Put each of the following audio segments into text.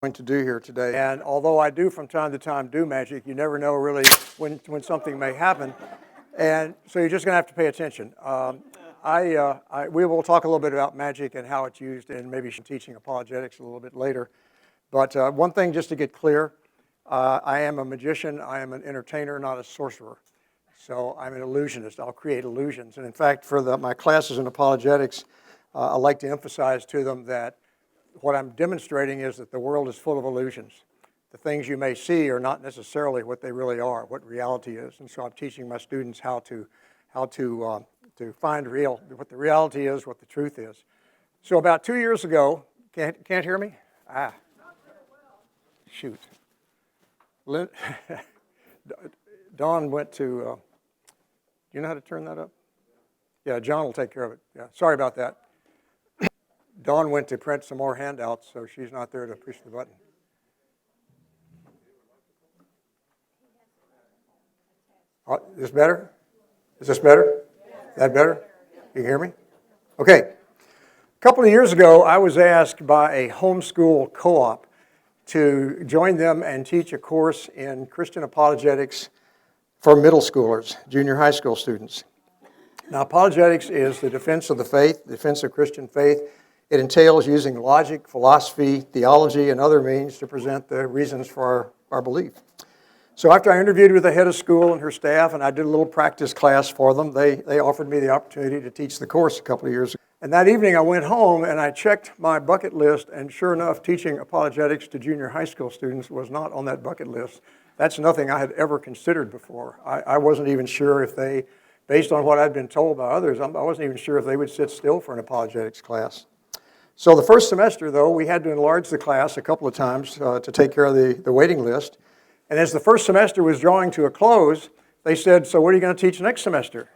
going to do here today. And although I do from time to time do magic, you never know really when something may happen. And so you're just going to have to pay attention. We will talk a little bit about magic and how it's used and maybe teaching apologetics a little bit later. But one thing just to get clear, I am a magician. I am an entertainer, not a sorcerer. So I'm an illusionist. I'll create illusions. And in fact, for my classes in apologetics, I like to emphasize to them that what I'm demonstrating is that the world is full of illusions. The things you may see are not necessarily what they really are, what reality is. And so I'm teaching my students how to find what the reality is, what the truth is. So about 2 years ago, can't hear me? Shoot. Dawn went to, do you know how to turn that up? Yeah, John will take care of it. Yeah, sorry about that. Dawn went to print some more handouts, so she's not there to push the button. Is this better? Is this better? Is that better? You hear me? Okay. A couple of years ago, I was asked by a homeschool co-op to join them and teach a course in Christian apologetics for middle schoolers, junior high school students. Now, apologetics is the defense of the faith, the defense of Christian faith. It entails using logic, philosophy, theology, and other means to present the reasons for our belief. So after I interviewed with the head of school and her staff, and I did a little practice class for them, they offered me the opportunity to teach the course a couple of years ago. And that evening I went home and I checked my bucket list, and sure enough, teaching apologetics to junior high school students was not on that bucket list. That's nothing I had ever considered before. I wasn't even sure if they, based on what I'd been told by others, I wasn't even sure if they would sit still for an apologetics class. So the first semester, though, we had to enlarge the class a couple of times to take care of the waiting list. And as the first semester was drawing to a close, they said, "So what are you going to teach next semester?"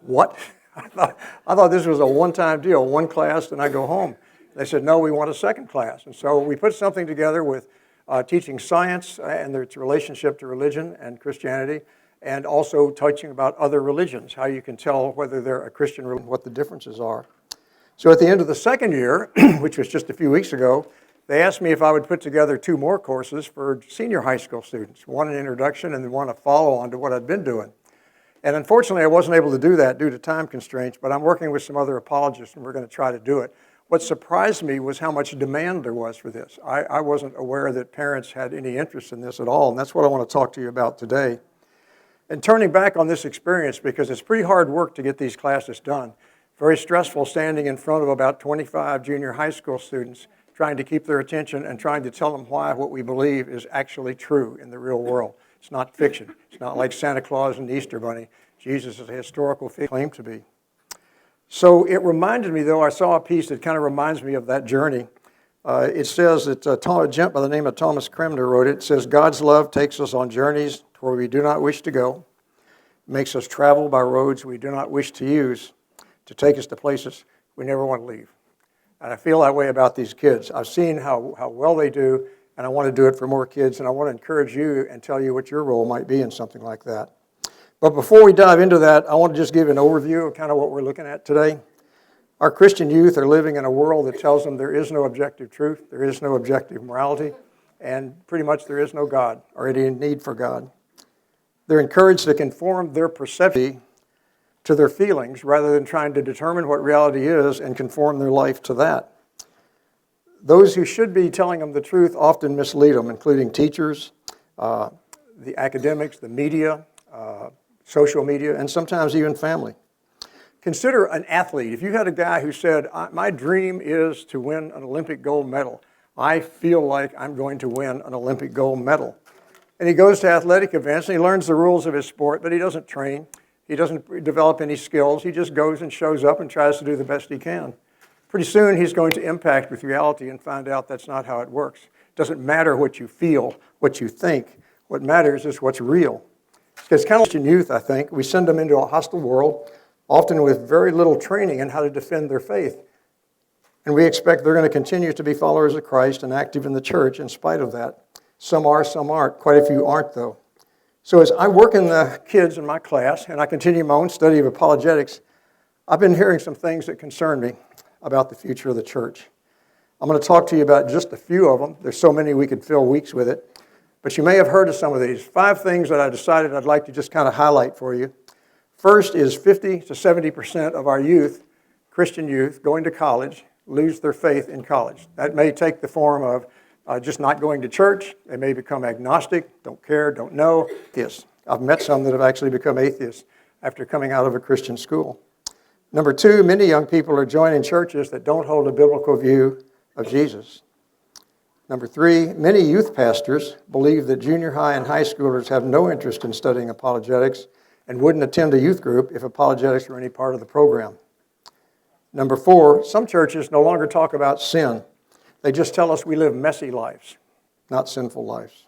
What? I thought this was a one-time deal, one class, and I go home. They said, "No, we want a second class." And so we put something together with teaching science and its relationship to religion and Christianity, and also teaching about other religions, how you can tell whether they're a Christian religion, what the differences are. So at the end of the second year, which was just a few weeks ago, they asked me if I would put together 2 more courses for senior high school students, one an introduction and then one a follow-on to what I'd been doing. And unfortunately, I wasn't able to do that due to time constraints, but I'm working with some other apologists, and we're going to try to do it. What surprised me was how much demand there was for this. I wasn't aware that parents had any interest in this at all, and that's what I want to talk to you about today. And turning back on this experience, because it's pretty hard work to get these classes done. Very stressful standing in front of about 25 junior high school students, trying to keep their attention and trying to tell them why what we believe is actually true in the real world. It's not fiction. It's not like Santa Claus and the Easter Bunny. Jesus is a historical figure claimed to be. So it reminded me, though, I saw a piece that kind of reminds me of that journey. It says that a gent by the name of Thomas Cremner wrote it. It says, "God's love takes us on journeys where we do not wish to go, makes us travel by roads we do not wish to use, to take us to places we never want to leave." And I feel that way about these kids. I've seen how well they do, and I want to do it for more kids, and I want to encourage you and tell you what your role might be in something like that. But before we dive into that, I want to just give an overview of kind of what we're looking at today. Our Christian youth are living in a world that tells them there is no objective truth, there is no objective morality, and pretty much there is no God or any need for God. They're encouraged to conform their perception to their feelings rather than trying to determine what reality is and conform their life to that. Those who should be telling them the truth often mislead them, including teachers, the academics, the media, social media, and sometimes even family. Consider an athlete. If you had a guy who said, "My dream is to win an Olympic gold medal. I feel like I'm going to win an Olympic gold medal." And he goes to athletic events and he learns the rules of his sport, but he doesn't train. He doesn't develop any skills. He just goes and shows up and tries to do the best he can. Pretty soon he's going to impact with reality and find out that's not how it works. It doesn't matter what you feel, what you think. What matters is what's real. It's kind of like in youth, I think. We send them into a hostile world, often with very little training in how to defend their faith. And we expect they're going to continue to be followers of Christ and active in the church in spite of that. Some are, some aren't. Quite a few aren't, though. So as I work in the kids in my class and I continue my own study of apologetics, I've been hearing some things that concern me about the future of the church. I'm going to talk to you about just a few of them. There's so many we could fill weeks with it. But you may have heard of some of these. 5 things that I decided I'd like to just kind of highlight for you. First is 50 to 70% of our youth, Christian youth, going to college, lose their faith in college. That may take the form of just not going to church. They may become agnostic, don't care, don't know. Yes, I've met some that have actually become atheists after coming out of a Christian school. Number 2, many young people are joining churches that don't hold a biblical view of Jesus. Number 3, many youth pastors believe that junior high and high schoolers have no interest in studying apologetics and wouldn't attend a youth group if apologetics were any part of the program. Number 4, some churches no longer talk about sin. They just tell us we live messy lives, not sinful lives.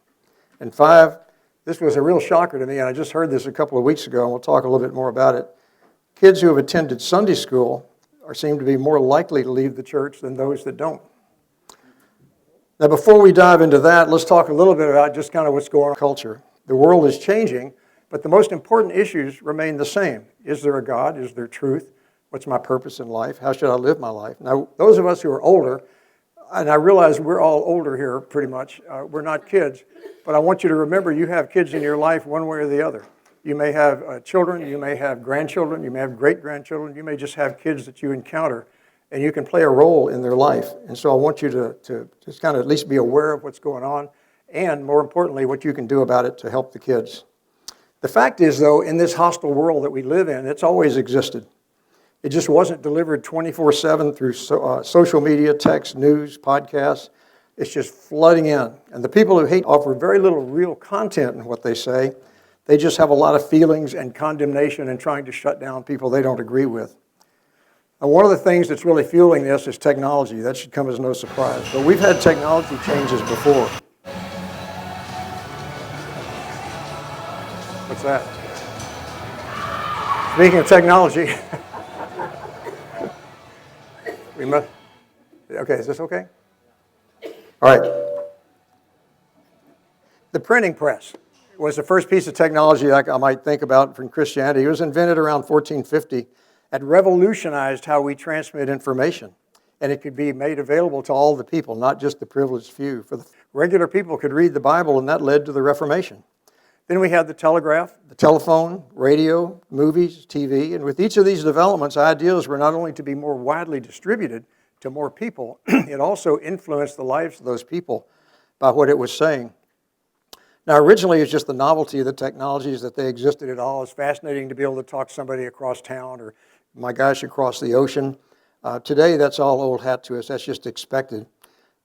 And 5, this was a real shocker to me, and I just heard this a couple of weeks ago, and we'll talk a little bit more about it. Kids who have attended Sunday school seem to be more likely to leave the church than those that don't. Now, before we dive into that, let's talk a little bit about just kind of what's going on in culture. The world is changing, but the most important issues remain the same. Is there a God? Is there truth? What's my purpose in life? How should I live my life? Now, those of us who are older, and I realize we're all older here pretty much. We're not kids, but I want you to remember you have kids in your life one way or the other. You may have children, you may have grandchildren, you may have great-grandchildren, you may just have kids that you encounter, and you can play a role in their life. And so I want you to just kind of at least be aware of what's going on, and more importantly, what you can do about it to help the kids. The fact is, though, in this hostile world that we live in, it's always existed. It just wasn't delivered 24/7 through social media, text, news, podcasts. It's just flooding in. And the people who hate offer very little real content in what they say. They just have a lot of feelings and condemnation and trying to shut down people they don't agree with. And one of the things that's really fueling this is technology. That should come as no surprise. But we've had technology changes before. What's that? Speaking of technology, we must. Okay, is this okay? All right. The printing press was the first piece of technology I might think about from Christianity. It was invented around 1450 and revolutionized how we transmit information. And it could be made available to all the people, not just the privileged few. For the regular people could read the Bible, and that led to the Reformation. Then we had the telegraph, the telephone, radio, movies, TV. And with each of these developments, ideas were not only to be more widely distributed to more people, it also influenced the lives of those people by what it was saying. Now, originally, it's just the novelty of the technologies that they existed at all. It's fascinating to be able to talk to somebody across town or, my gosh, across the ocean. Today, that's all old hat to us. That's just expected.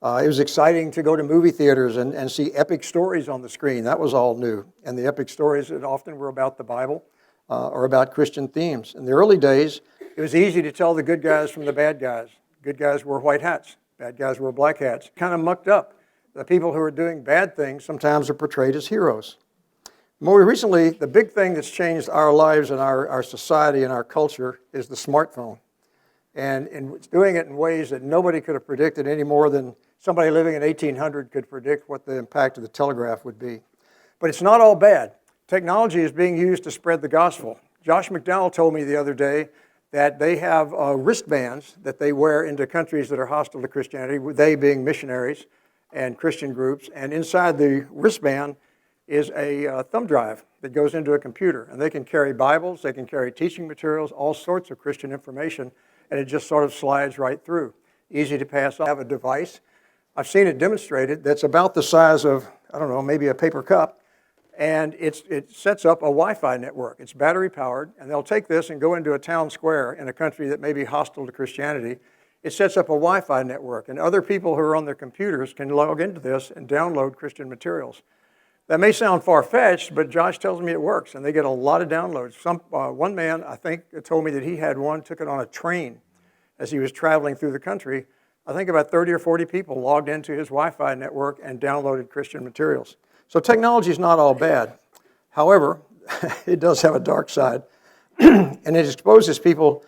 It was exciting to go to movie theaters and see epic stories on the screen. That was all new. And the epic stories that often were about the Bible or about Christian themes. In the early days, it was easy to tell the good guys from the bad guys. Good guys wore white hats. Bad guys wore black hats. Kind of mucked up. The people who are doing bad things sometimes are portrayed as heroes. More recently, the big thing that's changed our lives and our society and our culture is the smartphone. And it's doing it in ways that nobody could have predicted any more than somebody living in 1800 could predict what the impact of the telegraph would be. But it's not all bad. Technology is being used to spread the gospel. Josh McDowell told me the other day that they have wristbands that they wear into countries that are hostile to Christianity, they being missionaries and Christian groups, and inside the wristband is a thumb drive that goes into a computer. And they can carry Bibles, they can carry teaching materials, all sorts of Christian information, and it just sort of slides right through. Easy to pass off. I have a device. I've seen it demonstrated that's about the size of, I don't know, maybe a paper cup, and it sets up a Wi-Fi network. It's battery powered, and they'll take this and go into a town square in a country that may be hostile to Christianity. It sets up a Wi-Fi network, and other people who are on their computers can log into this and download Christian materials. That may sound far-fetched, but Josh tells me it works, and they get a lot of downloads. One man, I think, told me that he had one, took it on a train as he was traveling through the country. I think about 30 or 40 people logged into his Wi-Fi network and downloaded Christian materials. So technology is not all bad. However, it does have a dark side, and it exposes people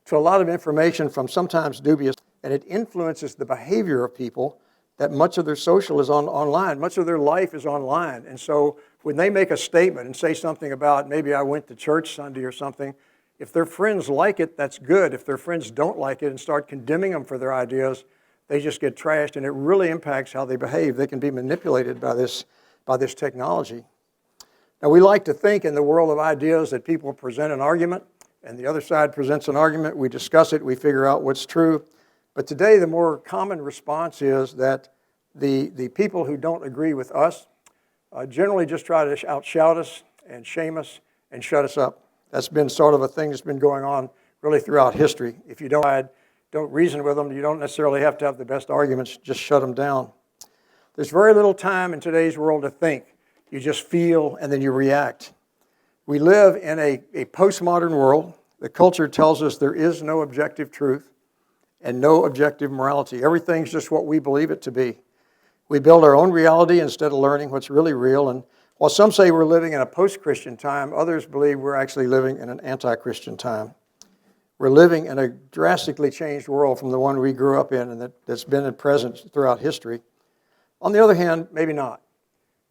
to a lot of information from sometimes dubious, and it influences the behavior of people that much of their social is online. Much of their life is online. And so when they make a statement and say something about, maybe I went to church Sunday or something, if their friends like it, that's good. If their friends don't like it and start condemning them for their ideas, they just get trashed, and it really impacts how they behave. They can be manipulated by this technology. Now, we like to think in the world of ideas that people present an argument, and the other side presents an argument. We discuss it. We figure out what's true. But today, the more common response is that the people who don't agree with us generally just try to outshout us and shame us and shut us up. That's been sort of a thing that's been going on really throughout history. If you don't reason with them, you don't necessarily have to have the best arguments, just shut them down. There's very little time in today's world to think. You just feel and then you react. We live in a postmodern world. The culture tells us there is no objective truth and no objective morality. Everything's just what we believe it to be. We build our own reality instead of learning what's really real. And while some say we're living in a post-Christian time, others believe we're actually living in an anti-Christian time. We're living in a drastically changed world from the one we grew up in and that's been present throughout history. On the other hand, maybe not.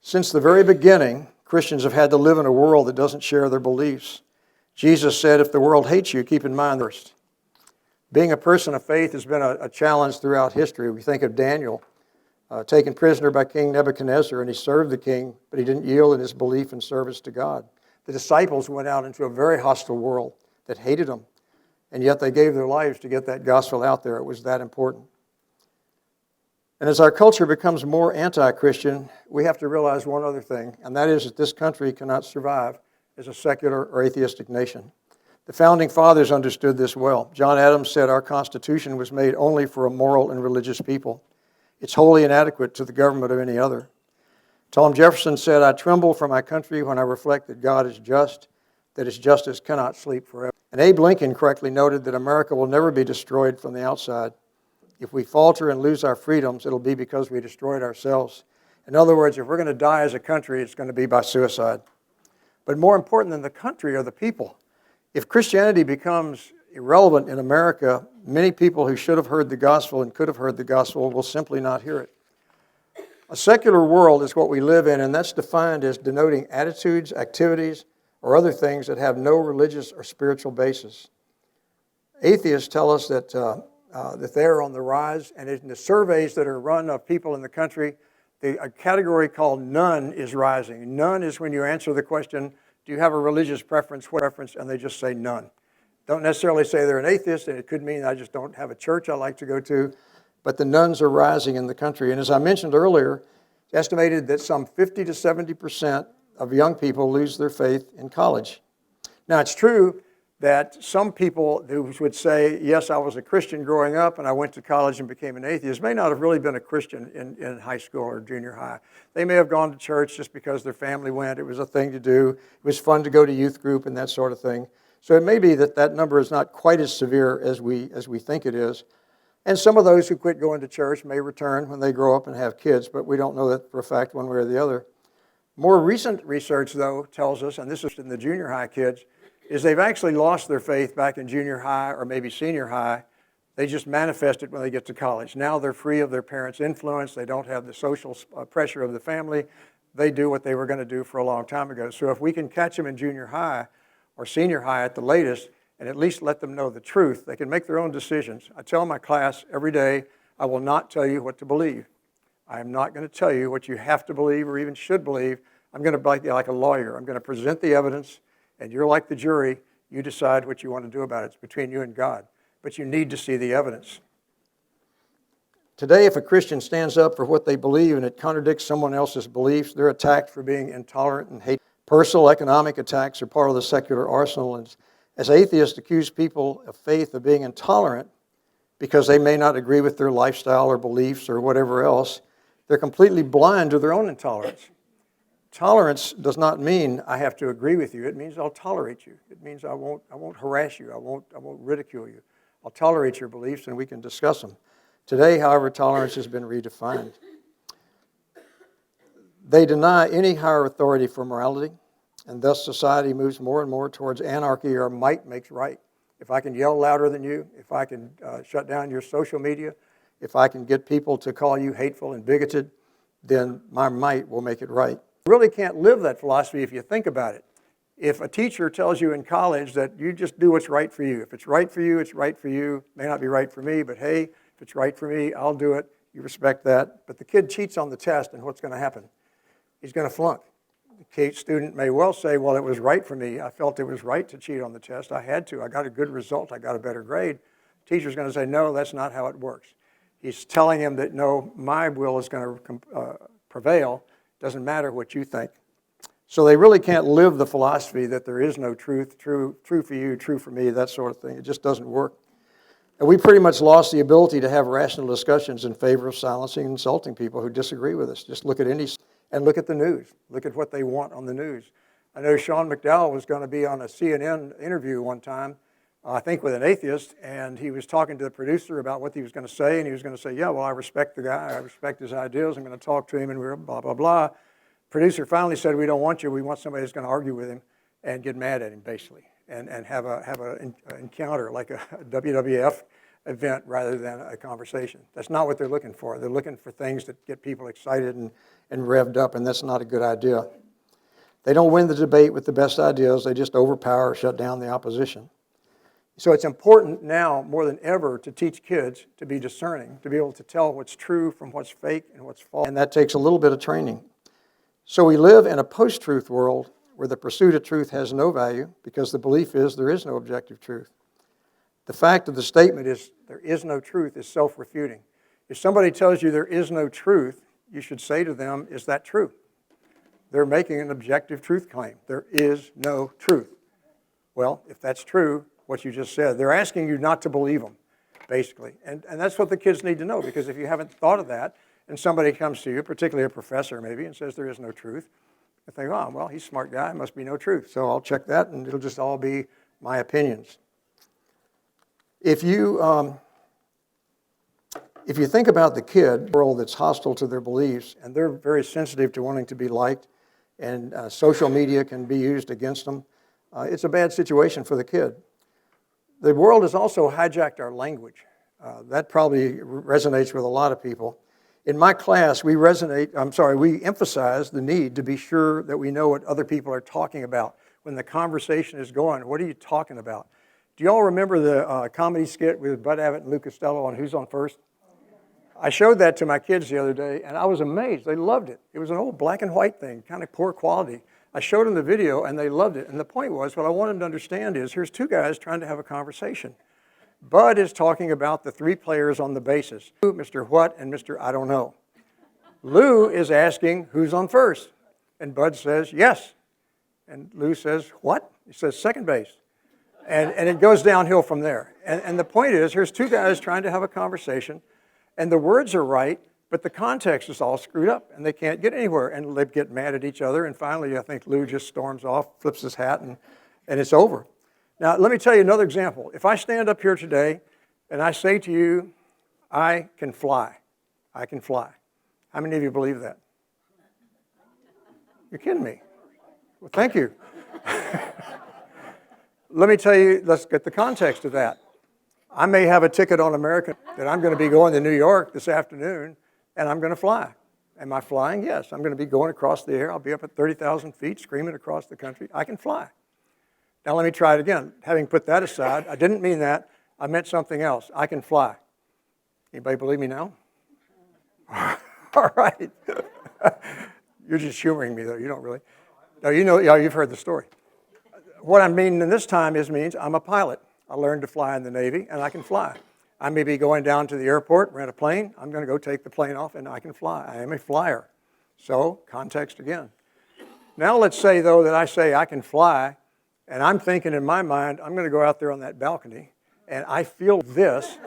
Since the very beginning, Christians have had to live in a world that doesn't share their beliefs. Jesus said, if the world hates you, keep in mind first. Being a person of faith has been a challenge throughout history. We think of Daniel, taken prisoner by King Nebuchadnezzar, and he served the king, but he didn't yield in his belief and service to God. The disciples went out into a very hostile world that hated them, and yet they gave their lives to get that gospel out there. It was that important. And as our culture becomes more anti-Christian, we have to realize one other thing, and that is that this country cannot survive as a secular or atheistic nation. The Founding Fathers understood this well. John Adams said our Constitution was made only for a moral and religious people. It's wholly inadequate to the government of any other. Thomas Jefferson said, I tremble for my country when I reflect that God is just, that his justice cannot sleep forever. And Abe Lincoln correctly noted that America will never be destroyed from the outside. If we falter and lose our freedoms, it'll be because we destroyed ourselves. In other words, if we're going to die as a country, it's going to be by suicide. But more important than the country are the people. If Christianity becomes irrelevant in America, many people who should have heard the gospel and could have heard the gospel will simply not hear it. A secular world is what we live in, and that's defined as denoting attitudes, activities, or other things that have no religious or spiritual basis. Atheists tell us that they're on the rise, and in the surveys that are run of people in the country, a category called none is rising. None is when you answer the question, do you have a religious preference, and they just say none. Don't necessarily say they're an atheist, and it could mean I just don't have a church I like to go to, but the nones are rising in the country. And as I mentioned earlier, it's estimated that some 50 to 70% of young people lose their faith in college. Now, it's true that some people who would say, yes, I was a Christian growing up and I went to college and became an atheist, may not have really been a Christian in high school or junior high. They may have gone to church just because their family went. It was a thing to do. It was fun to go to youth group and that sort of thing. So it may be that number is not quite as severe as we think it is. And some of those who quit going to church may return when they grow up and have kids, but we don't know that for a fact one way or the other. More recent research, though, tells us, and this is in the junior high kids, is they've actually lost their faith back in junior high or maybe senior high. They just manifest it when they get to college. Now they're free of their parents' influence. They don't have the social pressure of the family. They do what they were going to do for a long time ago. So if we can catch them in junior high or senior high at the latest and at least let them know the truth, they can make their own decisions. I tell my class every day, I will not tell you what to believe. I am not going to tell you what you have to believe or even should believe. I'm going to be like a lawyer. I'm going to present the evidence, and you're like the jury. You decide what you want to do about it. It's between you and God. But you need to see the evidence. Today, if a Christian stands up for what they believe and it contradicts someone else's beliefs, they're attacked for being intolerant and hateful. Personal economic attacks are part of the secular arsenal. And as atheists accuse people of faith of being intolerant because they may not agree with their lifestyle or beliefs or whatever else, they're completely blind to their own intolerance. Tolerance does not mean I have to agree with you. It means I'll tolerate you. It means I won't harass you. I won't ridicule you. I'll tolerate your beliefs and we can discuss them. Today, however, tolerance has been redefined. They deny any higher authority for morality, and thus society moves more and more towards anarchy or might makes right. If I can yell louder than you, if I can shut down your social media, if I can get people to call you hateful and bigoted, then my might will make it right. You really can't live that philosophy if you think about it. If a teacher tells you in college that you just do what's right for you, if it's right for you, it's right for you, it may not be right for me, but hey, If it's right for me, I'll do it. You respect that. But the kid cheats on the test, and what's going to happen? He's going to flunk. The student may well say, well, it was right for me. I felt it was right to cheat on the test. I had to. I got a good result. I got a better grade. The teacher's going to say, no, that's not how it works. He's telling him that, no, my will is going to prevail. Doesn't matter what you think. So they really can't live the philosophy that there is no truth, true for you, true for me, that sort of thing. It just doesn't work. And we pretty much lost the ability to have rational discussions in favor of silencing and insulting people who disagree with us. Just look at and look at the news. Look at what they want on the news. I know Sean McDowell was going to be on a CNN interview one time, I think with an atheist, and he was talking to the producer about what he was going to say, and he was going to say, yeah, well, I respect the guy. I respect his ideas. I'm going to talk to him, and we're blah, blah, blah. Producer finally said, we don't want you. We want somebody who's going to argue with him and get mad at him, basically, and have an encounter like a WWF event rather than a conversation. That's not what they're looking for. They're looking for things that get people excited and revved up, and that's not a good idea. They don't win the debate with the best ideas. They just overpower or shut down the opposition. So it's important now more than ever to teach kids to be discerning, to be able to tell what's true from what's fake and what's false. And that takes a little bit of training. So we live in a post-truth world where the pursuit of truth has no value because the belief is there is no objective truth. The fact of the statement is there is no truth is self-refuting. If somebody tells you there is no truth, you should say to them, is that true? They're making an objective truth claim. There is no truth. Well, if that's true, what you just said, they're asking you not to believe them, basically. And that's what the kids need to know, because if you haven't thought of that, and somebody comes to you, particularly a professor maybe, and says there is no truth, you think, oh, well, he's a smart guy, must be no truth. So I'll check that, and it'll just all be my opinions. If you think about the kid, world that's hostile to their beliefs, and they're very sensitive to wanting to be liked, and social media can be used against them, it's a bad situation for the kid. The world has also hijacked our language. That probably resonates with a lot of people. In my class, we emphasize the need to be sure that we know what other people are talking about. When the conversation is going, what are you talking about? Do you all remember the comedy skit with Bud Abbott and Lou Costello on Who's on First? I showed that to my kids the other day, and I was amazed. They loved it. It was an old black and white thing, kind of poor quality. I showed them the video, and they loved it. And the point was, what I want them to understand is, here's two guys trying to have a conversation. Bud is talking about the three players on the bases, Mr. What and Mr. I don't know. Lou is asking, who's on first? And Bud says, yes. And Lou says, what? He says, second base. And it goes downhill from there. And the point is, here's two guys trying to have a conversation, and the words are right, but the context is all screwed up, and they can't get anywhere, and they get mad at each other, and finally, I think Lou just storms off, flips his hat, and it's over. Now, let me tell you another example. If I stand up here today, and I say to you, I can fly. I can fly. How many of you believe that? You're kidding me. Well, thank you. Let me tell you, let's get the context of that. I may have a ticket on American that I'm going to be going to New York this afternoon, and I'm going to fly. Am I flying? Yes. I'm going to be going across the air. I'll be up at 30,000 feet, screaming across the country. I can fly. Now let me try it again. Having put that aside, I didn't mean that. I meant something else. I can fly. Anybody believe me now? All right. You're just humoring me, though. You don't really. No, you know, you've heard the story. What I mean in this time means I'm a pilot. I learned to fly in the Navy, and I can fly. I may be going down to the airport, rent a plane. I'm going to go take the plane off, and I can fly. I am a flyer. So, context again. Now let's say, though, that I say I can fly, and I'm thinking in my mind, I'm going to go out there on that balcony, and I feel this.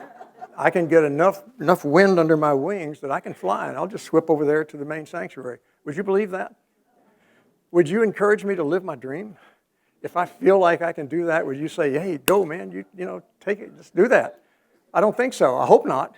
I can get enough wind under my wings that I can fly, and I'll just swip over there to the main sanctuary. Would you believe that? Would you encourage me to live my dream? If I feel like I can do that, would you say, hey, go, man, you know, take it, just do that? I don't think so. I hope not.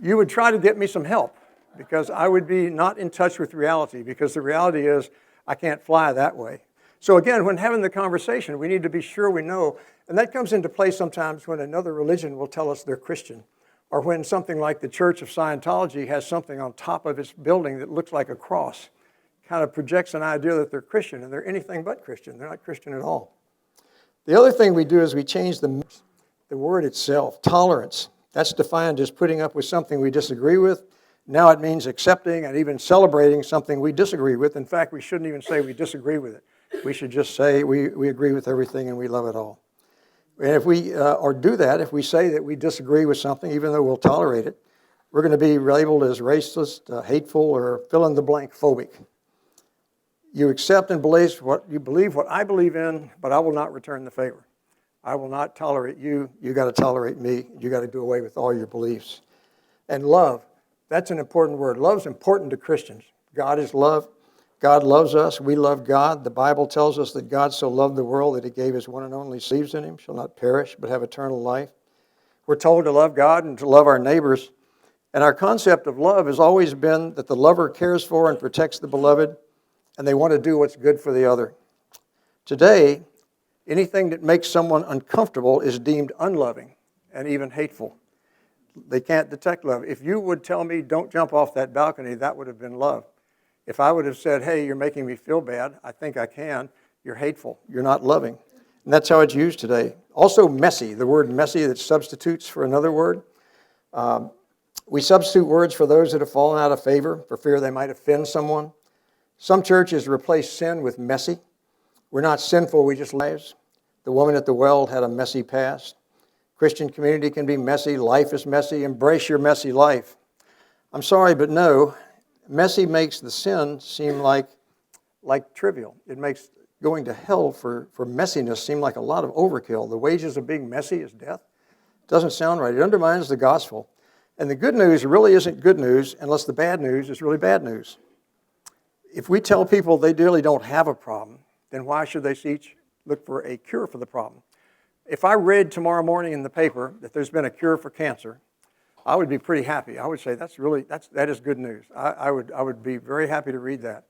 You would try to get me some help, because I would be not in touch with reality, because the reality is I can't fly that way. So again, when having the conversation, we need to be sure we know, and that comes into play sometimes when another religion will tell us they're Christian, or when something like the Church of Scientology has something on top of its building that looks like a cross. Kind of projects an idea that they're Christian, and they're anything but Christian. They're not Christian at all. The other thing we do is we change the word itself, tolerance. That's defined as putting up with something we disagree with. Now it means accepting and even celebrating something we disagree with. In fact, we shouldn't even say we disagree with it. We should just say we agree with everything and we love it all. And if we or do that, if we say that we disagree with something, even though we'll tolerate it, we're going to be labeled as racist, hateful, or fill-in-the-blank phobic. You accept and believe what I believe in, but I will not return the favor. I will not tolerate you. You got to tolerate me. You got to do away with all your beliefs. And love, that's an important word. Love's important to Christians. God is love. God loves us. We love God. The Bible tells us that God so loved the world that he gave his one and only Son, in him, shall not perish, but have eternal life. We're told to love God and to love our neighbors. And our concept of love has always been that the lover cares for and protects the beloved, and they want to do what's good for the other. Today, anything that makes someone uncomfortable is deemed unloving and even hateful. They can't detect love. If you would tell me, don't jump off that balcony, that would have been love. If I would have said, hey, you're making me feel bad, I think I can, you're hateful, you're not loving. And that's how it's used today. Also messy, the word messy that substitutes for another word. We substitute words for those that have fallen out of favor for fear they might offend someone. Some churches replace sin with messy. We're not sinful, we just lives. The woman at the well had a messy past. Christian community can be messy, life is messy, embrace your messy life. I'm sorry, but no, messy makes the sin seem like trivial. It makes going to hell for messiness seem like a lot of overkill. The wages of being messy is death. Doesn't sound right. It undermines the gospel. And the good news really isn't good news unless the bad news is really bad news. If we tell people they really don't have a problem, then why should they look for a cure for the problem? If I read tomorrow morning in the paper that there's been a cure for cancer, I would be pretty happy. I would say that is good news. I would be very happy to read that.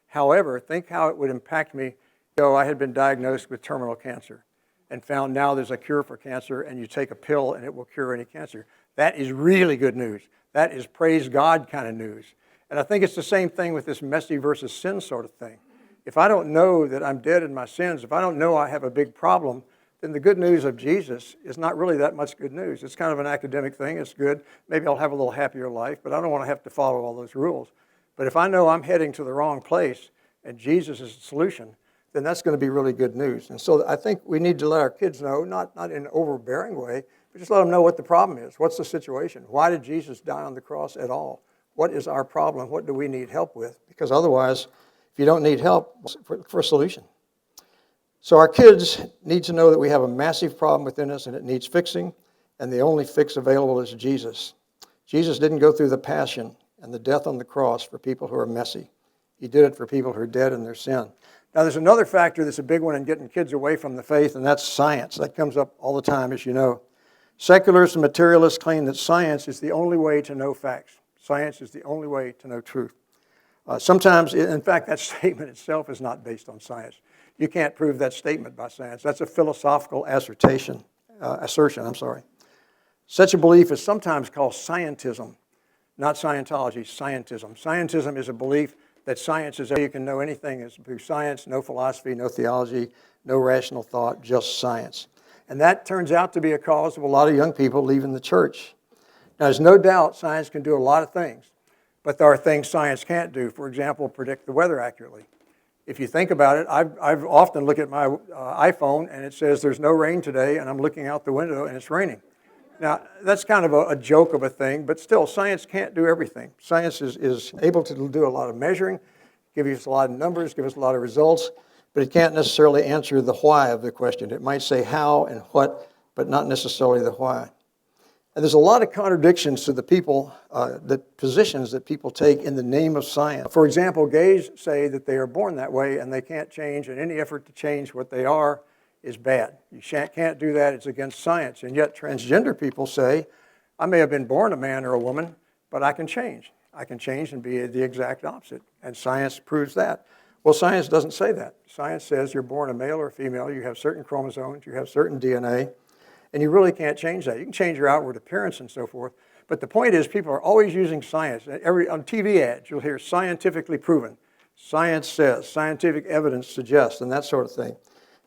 However, think how it would impact me. I had been diagnosed with terminal cancer and found now there's a cure for cancer and you take a pill and it will cure any cancer. That is really good news. That is praise God kind of news. And I think it's the same thing with this messy versus sin sort of thing. If I don't know that I'm dead in my sins, if I don't know I have a big problem, then the good news of Jesus is not really that much good news. It's kind of an academic thing. It's good. Maybe I'll have a little happier life, but I don't want to have to follow all those rules. But if I know I'm heading to the wrong place and Jesus is the solution, then that's going to be really good news. And so I think we need to let our kids know, not in an overbearing way, but just let them know what the problem is. What's the situation? Why did Jesus die on the cross at all? What is our problem? What do we need help with? Because otherwise, if you don't need help, for a solution. So our kids need to know that we have a massive problem within us and it needs fixing, and the only fix available is Jesus. Jesus didn't go through the passion and the death on the cross for people who are messy. He did it for people who are dead in their sin. Now there's another factor that's a big one in getting kids away from the faith, and that's science. That comes up all the time, as you know. Secularists and materialists claim that science is the only way to know facts. Science is the only way to know truth. Sometimes, in fact, that statement itself is not based on science. You can't prove that statement by science. That's a philosophical assertion. Such a belief is sometimes called scientism, not Scientology, scientism. Scientism is a belief that science is, you can know anything is through science, no philosophy, no theology, no rational thought, just science. And that turns out to be a cause of a lot of young people leaving the church. Now, there's no doubt science can do a lot of things, but there are things science can't do. For example, predict the weather accurately. If you think about it, I've often looked at my iPhone and it says there's no rain today, and I'm looking out the window and it's raining. Now, that's kind of a joke of a thing, but still, science can't do everything. Science is able to do a lot of measuring, give us a lot of numbers, give us a lot of results, but it can't necessarily answer the why of the question. It might say how and what, but not necessarily the why. And there's a lot of contradictions to the positions that people take in the name of science. For example, gays say that they are born that way and they can't change, and any effort to change what they are is bad. You can't do that. It's against science. And yet transgender people say, I may have been born a man or a woman, but I can change. I can change and be the exact opposite. And science proves that. Well, science doesn't say that. Science says you're born a male or a female, you have certain chromosomes, you have certain DNA, and you really can't change that. You can change your outward appearance and so forth. But the point is, people are always using science. On TV ads, you'll hear scientifically proven. Science says, scientific evidence suggests, and that sort of thing.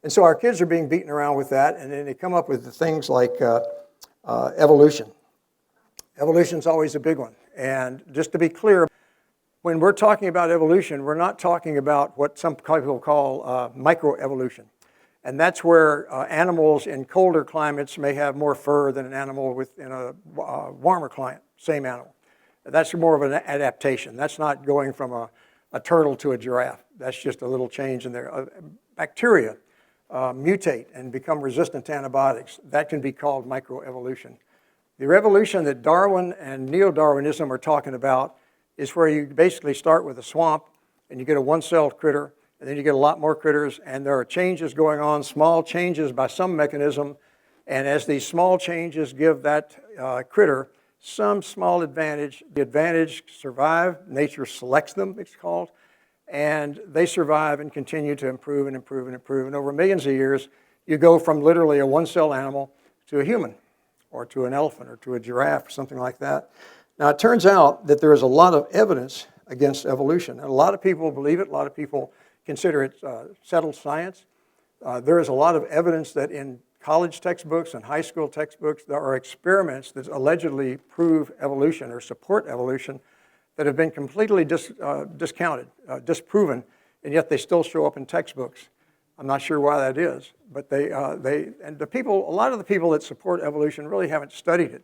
And so our kids are being beaten around with that, and then they come up with the things like evolution. Evolution's always a big one. And just to be clear, when we're talking about evolution, we're not talking about what some people call microevolution. And that's where animals in colder climates may have more fur than an animal in a warmer climate, same animal. That's more of an adaptation. That's not going from a turtle to a giraffe. That's just a little change in there. Bacteria mutate and become resistant to antibiotics. That can be called microevolution. The revolution that Darwin and neo-Darwinism are talking about is where you basically start with a swamp and you get a one-celled critter, and then you get a lot more critters, and there are changes going on, small changes by some mechanism, and as these small changes give that critter some small advantage, the advantage survive, nature selects them, it's called, and they survive and continue to improve and improve and improve, and over millions of years, you go from literally a one-cell animal to a human, or to an elephant, or to a giraffe, or something like that. Now, it turns out that there is a lot of evidence against evolution. And a lot of people believe it. A lot of people consider it settled science. There is a lot of evidence that in college textbooks and high school textbooks, there are experiments that allegedly prove evolution or support evolution that have been completely discounted, disproven, and yet they still show up in textbooks. I'm not sure why that is, but a lot of the people that support evolution really haven't studied it.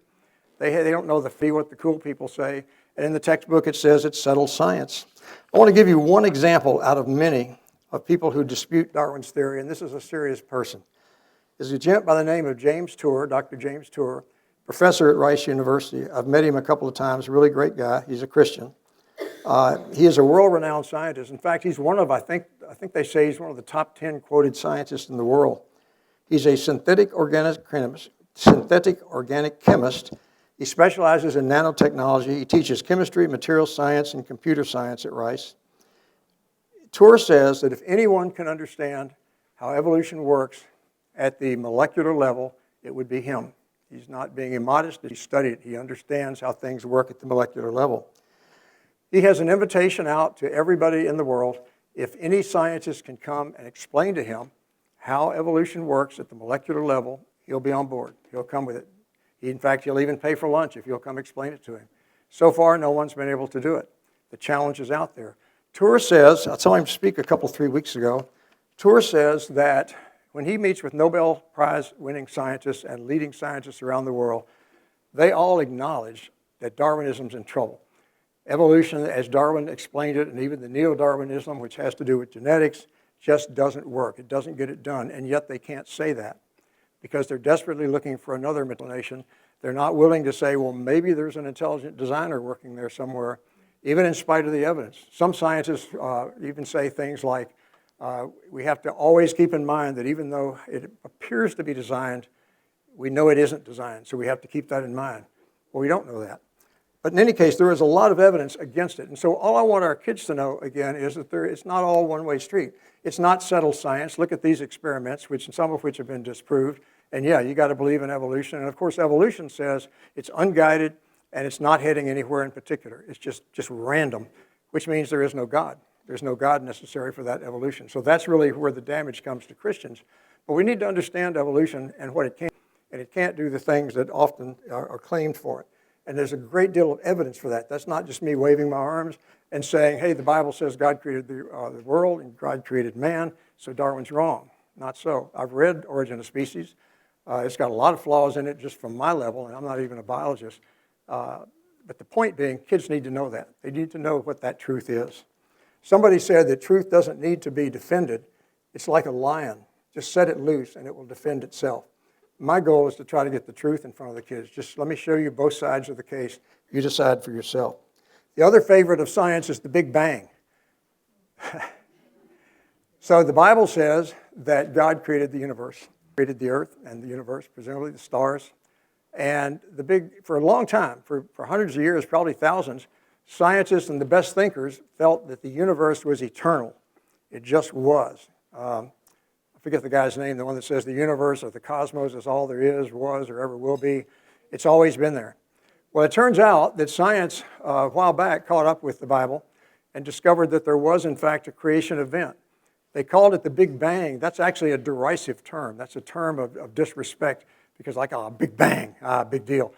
They don't know what the cool people say. And in the textbook, it says it's settled science. I want to give you one example out of many of people who dispute Darwin's theory, and this is a serious person. There's a gent by the name of James Tour, Dr. James Tour, professor at Rice University. I've met him a couple of times, really great guy. He's a Christian. He is a world-renowned scientist. In fact, he's one of, I think they say he's one of the top 10 quoted scientists in the world. He's a synthetic organic chemist. He specializes in nanotechnology. He teaches chemistry, material science, and computer science at Rice. Tour says that if anyone can understand how evolution works at the molecular level, it would be him. He's not being immodest. He studied it. He understands how things work at the molecular level. He has an invitation out to everybody in the world. If any scientist can come and explain to him how evolution works at the molecular level, he'll be on board. He'll come with it. In fact, he'll even pay for lunch if you'll come explain it to him. So far, no one's been able to do it. The challenge is out there. Tour says, I saw him speak 3 weeks ago, Tour says that when he meets with Nobel Prize winning scientists and leading scientists around the world, they all acknowledge that Darwinism's in trouble. Evolution, as Darwin explained it, and even the neo-Darwinism, which has to do with genetics, just doesn't work. It doesn't get it done, and yet they can't say that, because they're desperately looking for another explanation. They're not willing to say, well, maybe there's an intelligent designer working there somewhere, even in spite of the evidence. Some scientists even say things like, we have to always keep in mind that even though it appears to be designed, we know it isn't designed, so we have to keep that in mind. Well, we don't know that. But in any case, there is a lot of evidence against it. And so all I want our kids to know, again, is that it's not all one-way street. It's not settled science. Look at these experiments, some of which have been disproved. And yeah, you got to believe in evolution. And of course, evolution says it's unguided and it's not heading anywhere in particular. It's just random, which means there is no God. There's no God necessary for that evolution. So that's really where the damage comes to Christians. But we need to understand evolution and what it can. And it can't do the things that often are claimed for it. And there's a great deal of evidence for that. That's not just me waving my arms and saying, hey, the Bible says God created the world and God created man, so Darwin's wrong. Not so. I've read Origin of Species. It's got a lot of flaws in it just from my level, and I'm not even a biologist. But the point being, kids need to know that. They need to know what that truth is. Somebody said that truth doesn't need to be defended. It's like a lion. Just set it loose and it will defend itself. My goal is to try to get the truth in front of the kids. Just let me show you both sides of the case. You decide for yourself. The other favorite of science is the Big Bang. So the Bible says that God created the universe, created the earth and the universe, presumably the stars. And for a long time, for hundreds of years, probably thousands, scientists and the best thinkers felt that the universe was eternal. It just was. I forget the guy's name, the one that says the universe or the cosmos is all there is, was, or ever will be. It's always been there. Well, it turns out that science, a while back, caught up with the Bible and discovered that there was, in fact, a creation event. They called it the Big Bang. That's actually a derisive term. That's a term of disrespect because, like, Big Bang, big deal.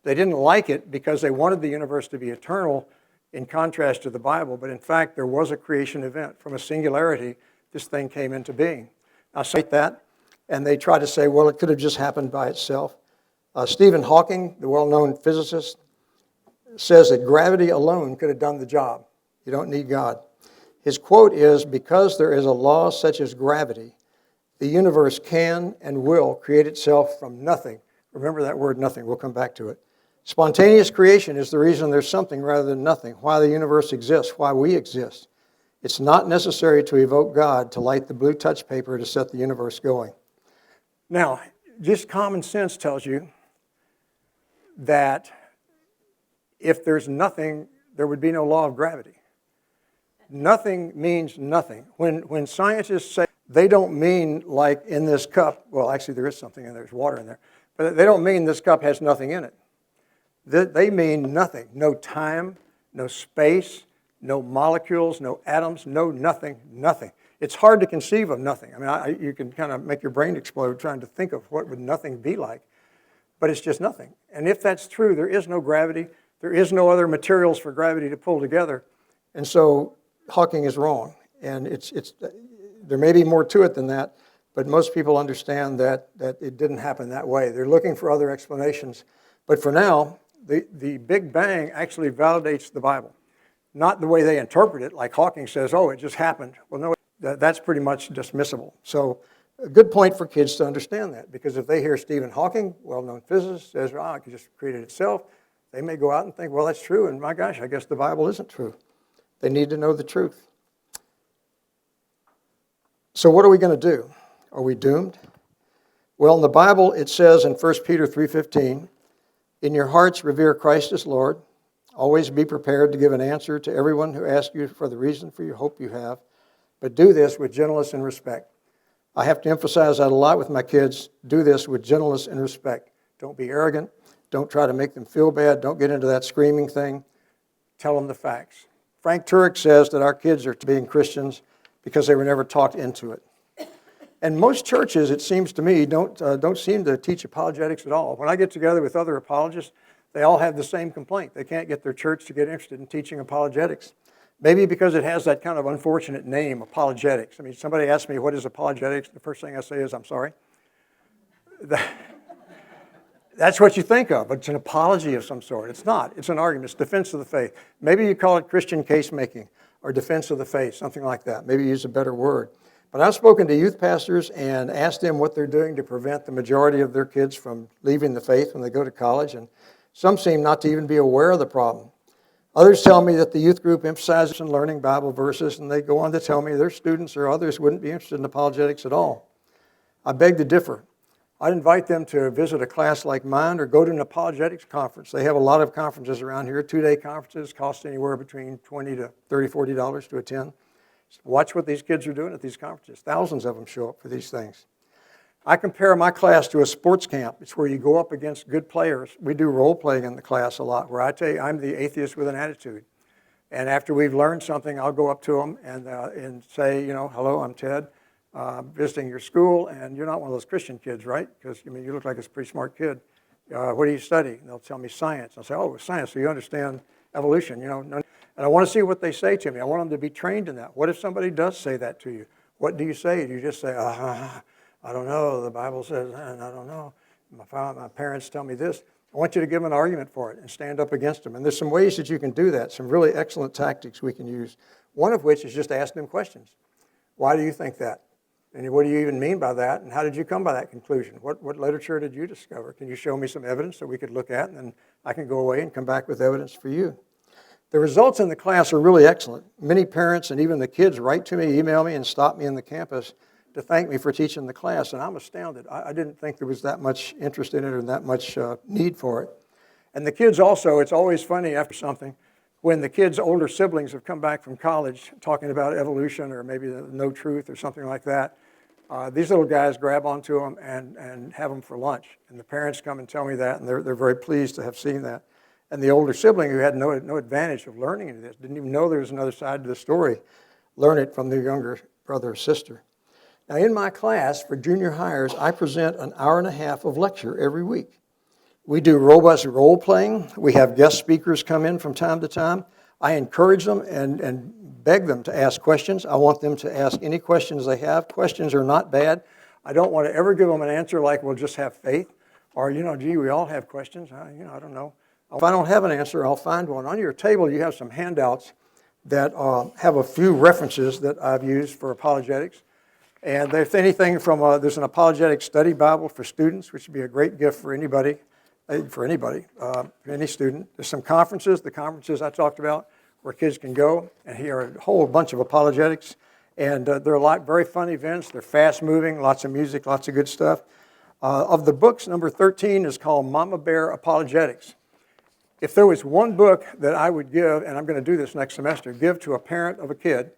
They didn't like it because they wanted the universe to be eternal in contrast to the Bible, but in fact there was a creation event. From a singularity, this thing came into being. I cite that, and they try to say, well, it could have just happened by itself. Stephen Hawking, the well-known physicist, says that gravity alone could have done the job. You don't need God. His quote is, because there is a law such as gravity, the universe can and will create itself from nothing. Remember that word nothing. We'll come back to it. Spontaneous creation is the reason there's something rather than nothing, why the universe exists, why we exist. It's not necessary to evoke God to light the blue touch paper to set the universe going. Now, just common sense tells you that if there's nothing, there would be no law of gravity. Nothing means nothing. When scientists say they don't mean like in this cup, well, actually there is something in there, there's water in there, but they don't mean this cup has nothing in it. They mean nothing. No time, no space, no molecules, no atoms, no nothing, nothing. It's hard to conceive of nothing. I mean, you can kind of make your brain explode trying to think of what would nothing be like, but it's just nothing. And if that's true, there is no gravity. There is no other materials for gravity to pull together. And so Hawking is wrong. And there may be more to it than that, but most people understand that it didn't happen that way. They're looking for other explanations. But for now, the Big Bang actually validates the Bible. Not the way they interpret it, like Hawking says, oh, it just happened. Well, no, that's pretty much dismissible. So a good point for kids to understand that, because if they hear Stephen Hawking, well-known physicist, says, it just created itself, they may go out and think, well, that's true, and my gosh, I guess the Bible isn't true. They need to know the truth. So what are we going to do? Are we doomed? Well, in the Bible, it says in 1 Peter 3:15, in your hearts revere Christ as Lord. Always be prepared to give an answer to everyone who asks you for the reason for your hope you have, but do this with gentleness and respect. I have to emphasize that a lot with my kids. Do this with gentleness and respect. Don't be arrogant. Don't try to make them feel bad. Don't get into that screaming thing. Tell them the facts. Frank Turek says that our kids are being Christians because they were never talked into it. And most churches, it seems to me, don't seem to teach apologetics at all. When I get together with other apologists, they all have the same complaint. They can't get their church to get interested in teaching apologetics. Maybe because it has that kind of unfortunate name, apologetics. I mean, somebody asks me, what is apologetics? The first thing I say is, I'm sorry. That's what you think of. It's an apology of some sort. It's not. It's an argument. It's defense of the faith. Maybe you call it Christian case making or defense of the faith, something like that. Maybe use a better word. But I've spoken to youth pastors and asked them what they're doing to prevent the majority of their kids from leaving the faith when they go to college, and some seem not to even be aware of the problem. Others tell me that the youth group emphasizes in learning Bible verses, and they go on to tell me their students or others wouldn't be interested in apologetics at all. I beg to differ. I'd invite them to visit a class like mine or go to an apologetics conference. They have a lot of conferences around here. 2-day conferences cost anywhere between $20 to $30, $40 to attend. Watch what these kids are doing at these conferences. Thousands of them show up for these things. I compare my class to a sports camp. It's where you go up against good players. We do role playing in the class a lot, where I tell you I'm the atheist with an attitude. And after we've learned something, I'll go up to them and say, hello, I'm Ted, visiting your school, and you're not one of those Christian kids, right? Because you look like a pretty smart kid. What do you study? And they'll tell me science. I'll say, oh, science, so you understand evolution, And I want to see what they say to me. I want them to be trained in that. What if somebody does say that to you? What do you say? Do you just say, I don't know, the Bible says, I don't know. My parents tell me this. I want you to give them an argument for it and stand up against them. And there's some ways that you can do that, some really excellent tactics we can use. One of which is just ask them questions. Why do you think that? And what do you even mean by that? And how did you come by that conclusion? What literature did you discover? Can you show me some evidence that we could look at, and then I can go away and come back with evidence for you? The results in the class are really excellent. Many parents and even the kids write to me, email me, and stop me in the campus to thank me for teaching the class, and I'm astounded. I didn't think there was that much interest in it or that much need for it. And the kids also, it's always funny after something, when the kids' older siblings have come back from college talking about evolution or maybe no truth or something like that, these little guys grab onto them and have them for lunch. And the parents come and tell me that, and they're very pleased to have seen that. And the older sibling, who had no advantage of learning any of this, didn't even know there was another side to the story, learn it from their younger brother or sister. Now, in my class for junior hires, I present an hour and a half of lecture every week. We do robust role playing. We have guest speakers come in from time to time. I encourage them and beg them to ask questions. I want them to ask any questions they have. Questions are not bad. I don't want to ever give them an answer like, well, just have faith. Or, gee, we all have questions. I don't know. If I don't have an answer, I'll find one. On your table, you have some handouts that have a few references that I've used for apologetics. And if anything from, there's an apologetic study Bible for students, which would be a great gift for anybody, any student. There's some conferences, the conferences I talked about, where kids can go and hear a whole bunch of apologetics. And they're very fun events. They're fast-moving, lots of music, lots of good stuff. Of the books, number 13 is called Mama Bear Apologetics. If there was one book that I would give, and I'm going to do this next semester, give to a parent of a kid,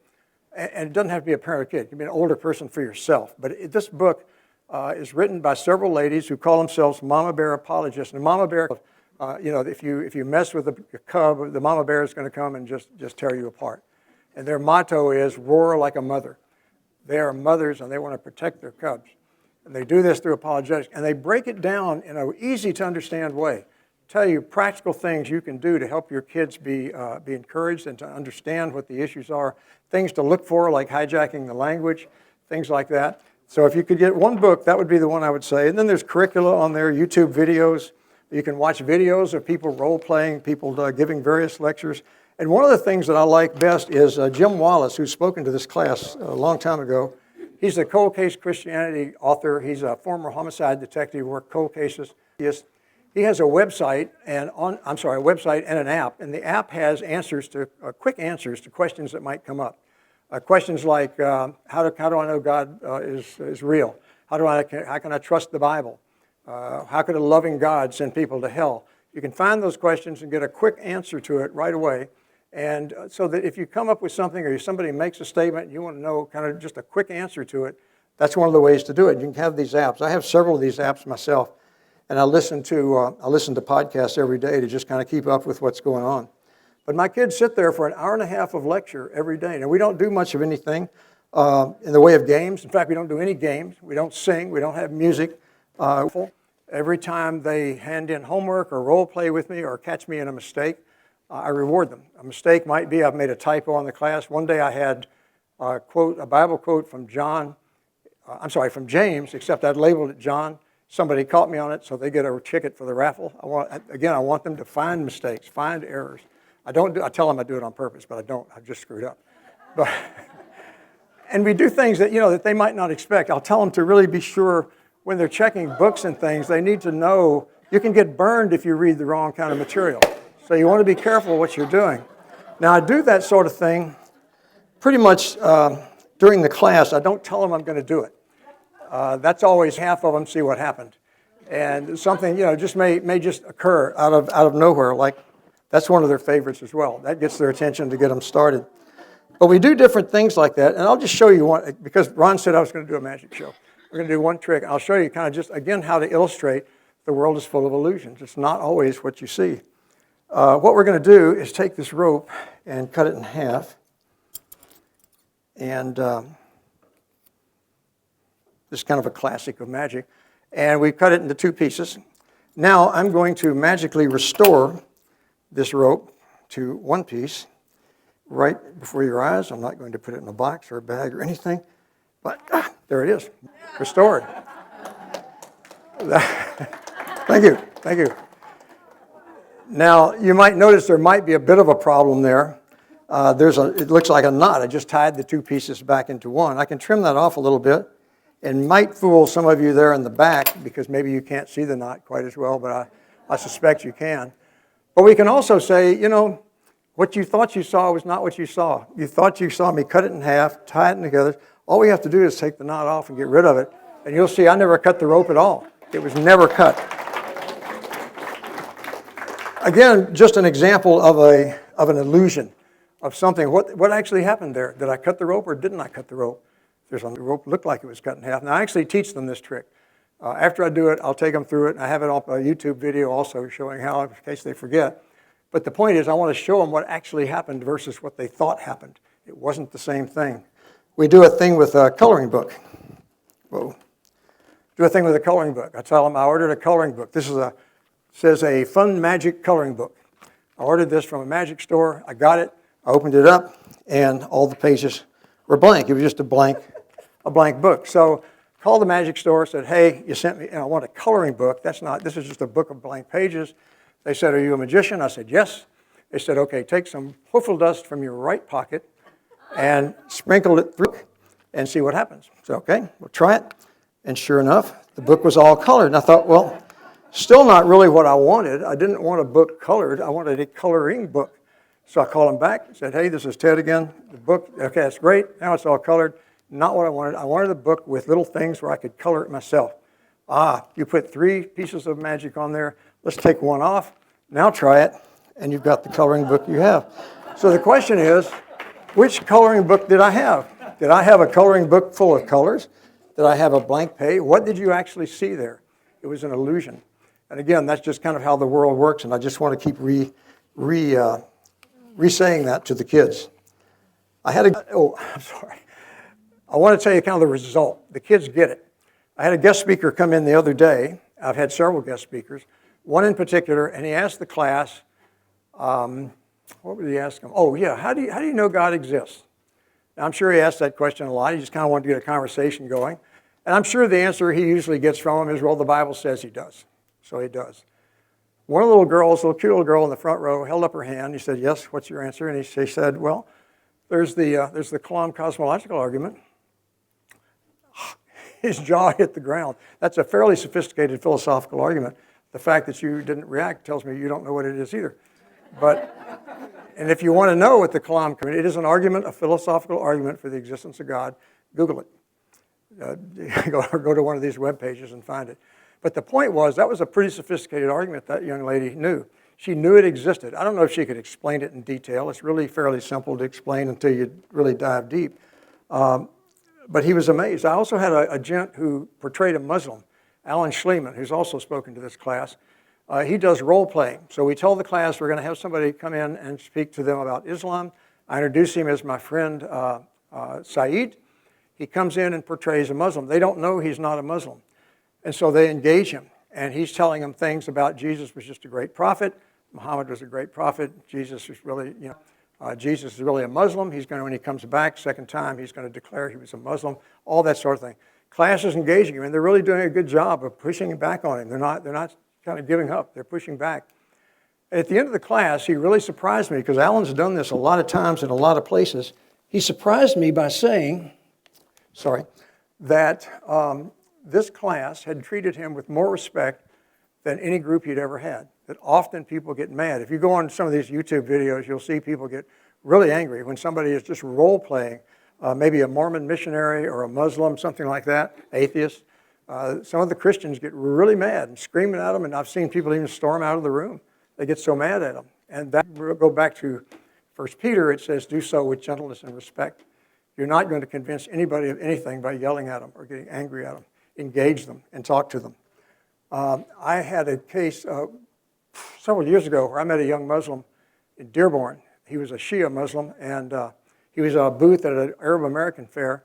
and it doesn't have to be a parent of a kid, it can be an older person for yourself, but this book is written by several ladies who call themselves Mama Bear Apologists. And Mama Bear, if you mess with a cub, the Mama Bear is going to come and just tear you apart. And their motto is, roar like a mother. They are mothers and they want to protect their cubs. And they do this through apologetics. And they break it down in an easy to understand way. Tell you practical things you can do to help your kids be encouraged and to understand what the issues are. Things to look for, like hijacking the language, things like that. So if you could get one book, that would be the one I would say. And then there's curricula on there, YouTube videos. You can watch videos of people role-playing, people giving various lectures. And one of the things that I like best is Jim Wallace, who's spoken to this class a long time ago. He's a cold case Christianity author. He's a former homicide detective, worked cold cases. He has a website and an app, and the app has quick answers to questions that might come up. Questions like, how do I know God is real? How can I trust the Bible? How could a loving God send people to hell? You can find those questions and get a quick answer to it right away. And so that if you come up with something or somebody makes a statement and you want to know kind of just a quick answer to it, that's one of the ways to do it. You can have these apps. I have several of these apps myself, and I listen to podcasts every day to just kind of keep up with what's going on. But my kids sit there for an hour and a half of lecture every day. Now, we don't do much of anything in the way of games. In fact, we don't do any games. We don't sing. We don't have music. Every time they hand in homework or role play with me or catch me in a mistake, I reward them. A mistake might be I've made a typo in the class. One day I had a Bible quote from from James, except I'd labeled it John. Somebody caught me on it, so they get a ticket for the raffle. I want them to find mistakes, find errors. I tell them I do it on purpose, but I don't. I just screwed up. And we do things that they might not expect. I'll tell them to really be sure when they're checking books and things, they need to know you can get burned if you read the wrong kind of material. So you want to be careful what you're doing. Now, I do that sort of thing pretty much during the class. I don't tell them I'm going to do it. That's always half of them see what happened. And something, just may just occur out of nowhere. Like, that's one of their favorites as well. That gets their attention to get them started. But we do different things like that. And I'll just show you one, because Ron said I was going to do a magic show. We're going to do one trick. I'll show you kind of just, again, how to illustrate the world is full of illusions. It's not always what you see. What we're going to do is take this rope and cut it in half. And this is kind of a classic of magic. And we cut it into two pieces. Now I'm going to magically restore this rope to one piece right before your eyes. I'm not going to put it in a box or a bag or anything. But there it is, restored. Thank you. Now, you might notice there might be a bit of a problem there. It looks like a knot. I just tied the two pieces back into one. I can trim that off a little bit and might fool some of you there in the back because maybe you can't see the knot quite as well, but I suspect you can. But we can also say, what you thought you saw was not what you saw. You thought you saw me cut it in half, tie it together. All we have to do is take the knot off and get rid of it. And you'll see I never cut the rope at all. It was never cut. Again, just an example of an illusion of something. What actually happened there? Did I cut the rope or didn't I cut the rope? The rope looked like it was cut in half. Now, I actually teach them this trick. After I do it, I'll take them through it. I have it on a YouTube video also showing how, in case they forget. But the point is, I want to show them what actually happened versus what they thought happened. It wasn't the same thing. We do a thing with a coloring book. Whoa. Do a thing with a coloring book. I tell them I ordered a coloring book. This is says a fun magic coloring book. I ordered this from a magic store. I got it. I opened it up, and all the pages were blank. It was just a blank book. So I called the magic store, said, hey, you sent me, and I want a coloring book. This is just a book of blank pages. They said, are you a magician? I said, yes. They said, okay, take some wiffle dust from your right pocket and sprinkle it through and see what happens. So, okay, we'll try it. And sure enough, the book was all colored. And I thought, well, still not really what I wanted. I didn't want a book colored. I wanted a coloring book. So I called him back and said, hey, this is Ted again. The book, okay, that's great. Now it's all colored. Not what I wanted. I wanted a book with little things where I could color it myself. You put 3 pieces of magic on there. Let's take one off. Now try it. And you've got the coloring book you have. So the question is, which coloring book did I have? Did I have a coloring book full of colors? Did I have a blank page? What did you actually see there? It was an illusion. And again, that's just kind of how the world works, and I just want to keep re-saying that to the kids. I'm sorry. I want to tell you kind of the result. The kids get it. I had a guest speaker come in the other day. I've had several guest speakers. One in particular, and he asked the class, what would he ask them? Oh, yeah, how do you know God exists? Now, I'm sure he asked that question a lot. He just kind of wanted to get a conversation going. And I'm sure the answer he usually gets from him is, well, the Bible says he does. So he does. One little girl, this little cute little girl in the front row, held up her hand. He said, yes, what's your answer? And she said, well, there's the Kalam cosmological argument. His jaw hit the ground. That's a fairly sophisticated philosophical argument. The fact that you didn't react tells me you don't know what it is either. And if you want to know what the Kalam, it is an argument, a philosophical argument for the existence of God. Google it. Go to one of these web pages and find it. But the point was, that was a pretty sophisticated argument that young lady knew. She knew it existed. I don't know if she could explain it in detail. It's really fairly simple to explain until you really dive deep. But he was amazed. I also had a gent who portrayed a Muslim, Alan Schleman, who's also spoken to this class. He does role playing. So we told the class we're going to have somebody come in and speak to them about Islam. I introduce him as my friend Saeed. He comes in and portrays a Muslim. They don't know he's not a Muslim. And so they engage him. And he's telling them things about Jesus was just a great prophet. Muhammad was a great prophet. Jesus is really, Jesus is really a Muslim. He's going to, when he comes back second time, he's going to declare he was a Muslim. All that sort of thing. Class is engaging him, and they're really doing a good job of pushing back on him. They're not kind of giving up. They're pushing back. And at the end of the class, he really surprised me, because Alan's done this a lot of times in a lot of places. He surprised me by saying, that this class had treated him with more respect than any group he'd ever had. That often people get mad. If you go on some of these YouTube videos, you'll see people get really angry when somebody is just role-playing, maybe a Mormon missionary or a Muslim, something like that, atheist. Some of the Christians get really mad and screaming at them, and I've seen people even storm out of the room. They get so mad at them. And that will go back to 1 Peter. It says, do so with gentleness and respect. You're not going to convince anybody of anything by yelling at them or getting angry at them. Engage them and talk to them. I had a case several years ago where I met a young Muslim in Dearborn. He was a Shia Muslim, and he was at a booth at an Arab American fair.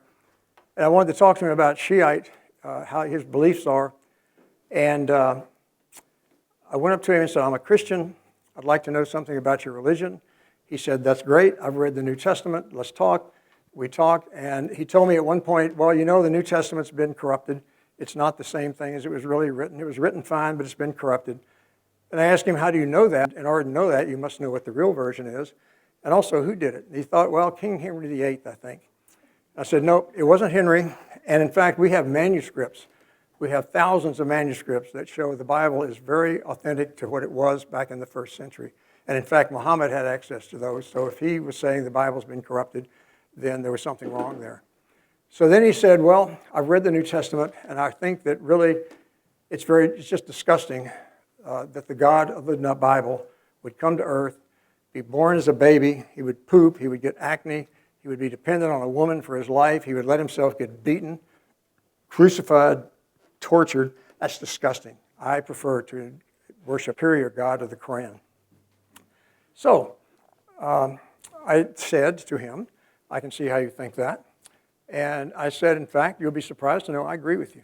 And I wanted to talk to him about Shiite, how his beliefs are. And I went up to him and said, I'm a Christian. I'd like to know something about your religion. He said, that's great. I've read the New Testament. Let's talk. We talked, and he told me at one point, well, you know, the New Testament's been corrupted. It's not the same thing as it was really written. It was written fine, but it's been corrupted. And I asked him, how do you know that? In order to know that, you must know what the real version is. And also, who did it? And he thought, well, King Henry VIII, I think. I said, no, it wasn't Henry. And in fact, we have manuscripts. We have thousands of manuscripts that show the Bible is very authentic to what it was back in the first century. And in fact, Muhammad had access to those. So if he was saying the Bible's been corrupted, then there was something wrong there. So then he said, well, I've read the New Testament, and I think that really it's just disgusting that the God of the Bible would come to earth, be born as a baby, he would poop, he would get acne, he would be dependent on a woman for his life, he would let himself get beaten, crucified, tortured. That's disgusting. I prefer to worship the superior God of the Quran. So I said to him, I can see how you think that. And I said, in fact, you'll be surprised to know I agree with you.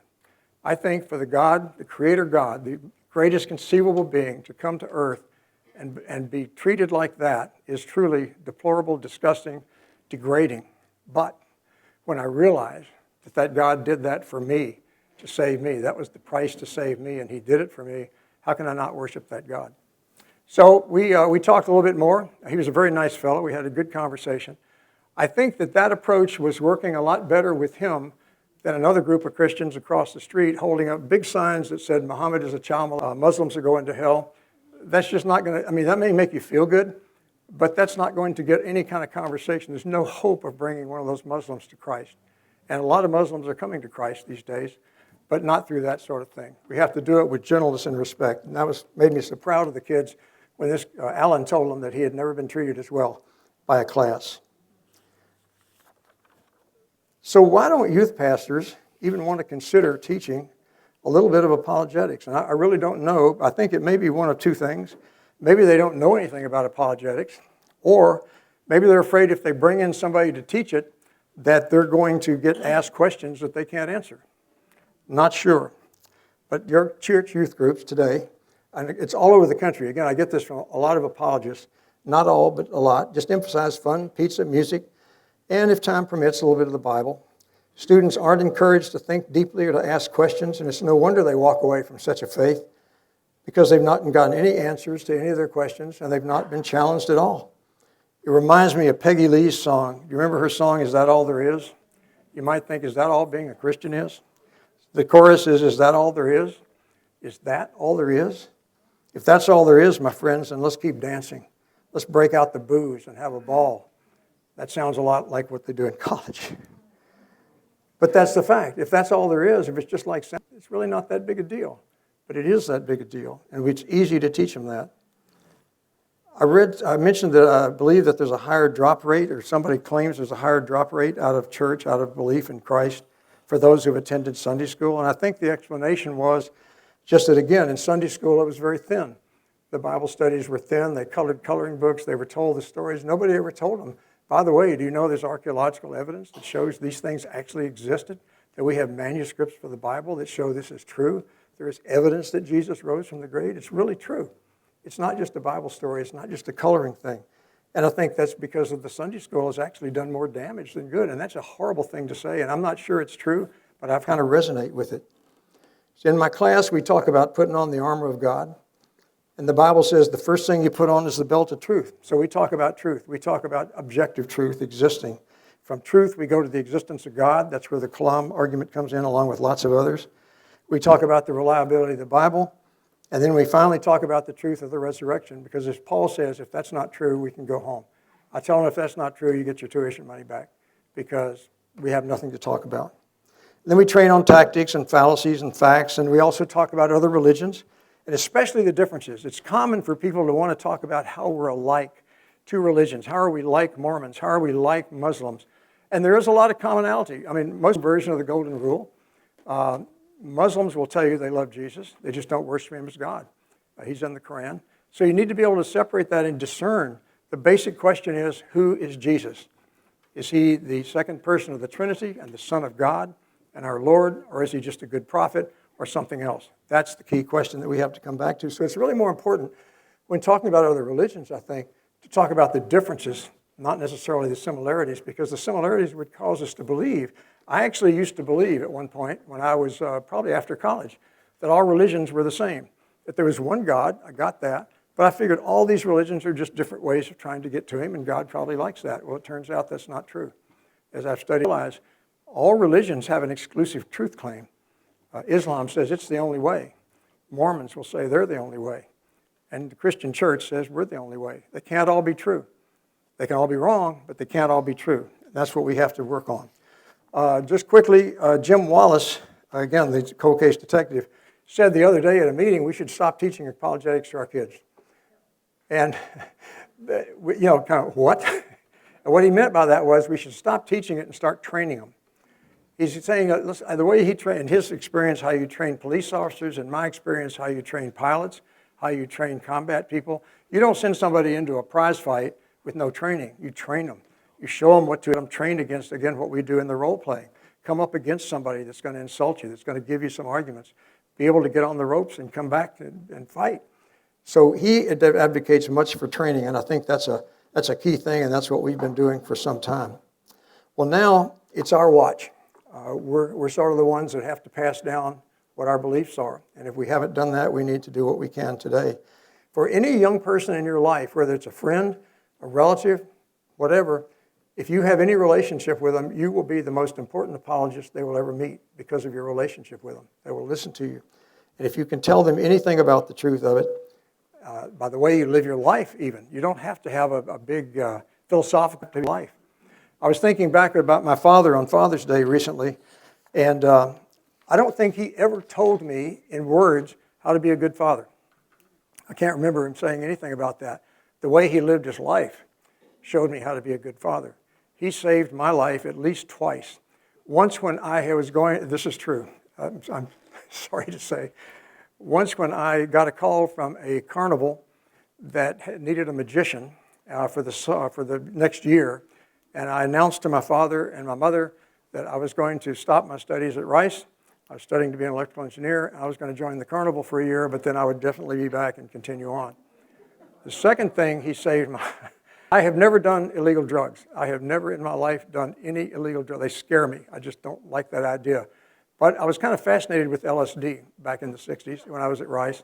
I think for the God, the Creator God, the greatest conceivable being to come to earth and be treated like that is truly deplorable, disgusting, degrading. But when I realized that God did that for me, to save me, that was the price to save me, and he did it for me, how can I not worship that God? So we talked a little bit more. He was a very nice fellow. We had a good conversation. I think that approach was working a lot better with him than another group of Christians across the street holding up big signs that said Muhammad is a child, Muslims are going to hell. That's just not going to, I mean, that may make you feel good, but that's not going to get any kind of conversation. There's no hope of bringing one of those Muslims to Christ. And a lot of Muslims are coming to Christ these days, but not through that sort of thing. We have to do it with gentleness and respect. And that made me so proud of the kids when Alan told them that he had never been treated as well by a class. So why don't youth pastors even want to consider teaching a little bit of apologetics? And I really don't know. I think it may be one of two things. Maybe they don't know anything about apologetics, or maybe they're afraid if they bring in somebody to teach it that they're going to get asked questions that they can't answer. Not sure. But your church youth groups today, and it's all over the country. Again, I get this from a lot of apologists, not all, but a lot, just emphasize fun, pizza, music, and if time permits, a little bit of the Bible. Students aren't encouraged to think deeply or to ask questions, and it's no wonder they walk away from such a faith because they've not gotten any answers to any of their questions, and they've not been challenged at all. It reminds me of Peggy Lee's song. You remember her song, Is That All There Is? You might think, is that all being a Christian is? The chorus is that all there is? Is that all there is? If that's all there is, my friends, then let's keep dancing. Let's break out the booze and have a ball. That sounds a lot like what they do in college. But that's the fact. If that's all there is, if it's just like sex, it's really not that big a deal. But it is that big a deal, and it's easy to teach them that. I mentioned that I believe that there's a higher drop rate, or somebody claims there's a higher drop rate out of church, out of belief in Christ, for those who have attended Sunday school. And I think the explanation was just that, again, in Sunday school it was very thin. The Bible studies were thin. They colored coloring books. They were told the stories. Nobody ever told them, by the way, do you know there's archaeological evidence that shows these things actually existed? That we have manuscripts for the Bible that show this is true? There is evidence that Jesus rose from the grave. It's really true. It's not just a Bible story. It's not just a coloring thing. And I think that's because of the Sunday school has actually done more damage than good. And that's a horrible thing to say. And I'm not sure it's true, but I kind of resonate with it. So in my class, we talk about putting on the armor of God. And the Bible says the first thing you put on is the belt of truth. So we talk about truth. We talk about objective truth existing. From truth, we go to the existence of God. That's where the Kalam argument comes in, along with lots of others. We talk about the reliability of the Bible. And then we finally talk about the truth of the resurrection, because as Paul says, if that's not true, we can go home. I tell them if that's not true, you get your tuition money back, because we have nothing to talk about. And then we train on tactics and fallacies and facts, and we also talk about other religions, and especially the differences. It's common for people to want to talk about how we're alike to religions. How are we like Mormons? How are we like Muslims? And there is a lot of commonality. I mean, most version of the Golden Rule. Muslims will tell you they love Jesus. They just don't worship him as God. He's in the Quran. So you need to be able to separate that and discern. The basic question is, who is Jesus? Is he the second person of the Trinity and the Son of God and our Lord, or is he just a good prophet or something else? That's the key question that we have to come back to. So it's really more important when talking about other religions, I think, to talk about the differences, not necessarily the similarities, because the similarities would cause us to believe. I actually used to believe at one point, when I was probably after college, that all religions were the same, that there was one God. I got that. But I figured all these religions are just different ways of trying to get to him, and God probably likes that. Well, it turns out that's not true. As I've studied, I realize all religions have an exclusive truth claim. Islam says it's the only way. Mormons will say they're the only way. And the Christian church says we're the only way. They can't all be true. They can all be wrong, but they can't all be true. That's what we have to work on. Just quickly, Jim Wallace, again, the cold case detective, said the other day at a meeting we should stop teaching apologetics to our kids. And, kind of, what? And what he meant by that was we should stop teaching it and start training them. He's saying, listen, the way he trained, in his experience, how you train police officers, in my experience, how you train pilots, how you train combat people. You don't send somebody into a prize fight with no training. You train them. You show them what to them trained against, again, what we do in the role play. Come up against somebody that's going to insult you, that's going to give you some arguments. be able to get on the ropes and come back and fight. So he advocates much for training, and I think that's a key thing, and that's what we've been doing for some time. Well, now it's our watch. We're sort of the ones that have to pass down what our beliefs are, and if we haven't done that, we need to do what we can today. For any young person in your life, whether it's a friend, a relative, whatever, if you have any relationship with them, you will be the most important apologist they will ever meet because of your relationship with them. They will listen to you. And if you can tell them anything about the truth of it, by the way you live your life even, you don't have to have a big philosophical life. I was thinking back about my father on Father's Day recently, and I don't think he ever told me in words how to be a good father. I can't remember him saying anything about that. The way he lived his life showed me how to be a good father. He saved my life at least twice. Once when I was going, this is true, I'm sorry to say, once when I got a call from a carnival that needed a magician for the next year, and I announced to my father and my mother that I was going to stop my studies at Rice. I was studying to be an electrical engineer. I was going to join the carnival for a year, but then I would definitely be back and continue on. The second thing he saved I have never done illegal drugs. I have never in my life done any illegal drugs. They scare me. I just don't like that idea. But I was kind of fascinated with LSD back in the 60s when I was at Rice.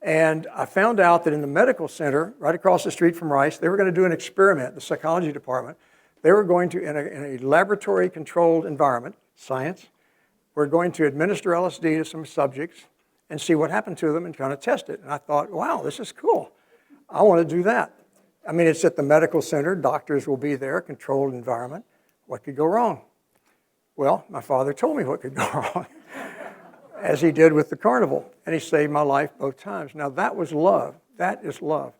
And I found out that in the medical center, right across the street from Rice, they were going to do an experiment, the psychology department. They were going to, in a laboratory-controlled environment, science, we're going to administer LSD to some subjects and see what happened to them and kind of test it. And I thought, wow, this is cool. I want to do that. I mean, it's at the medical center. Doctors will be there, controlled environment. What could go wrong? Well, my father told me what could go wrong, as he did with the carnival. And he saved my life both times. Now, that was love. That is love.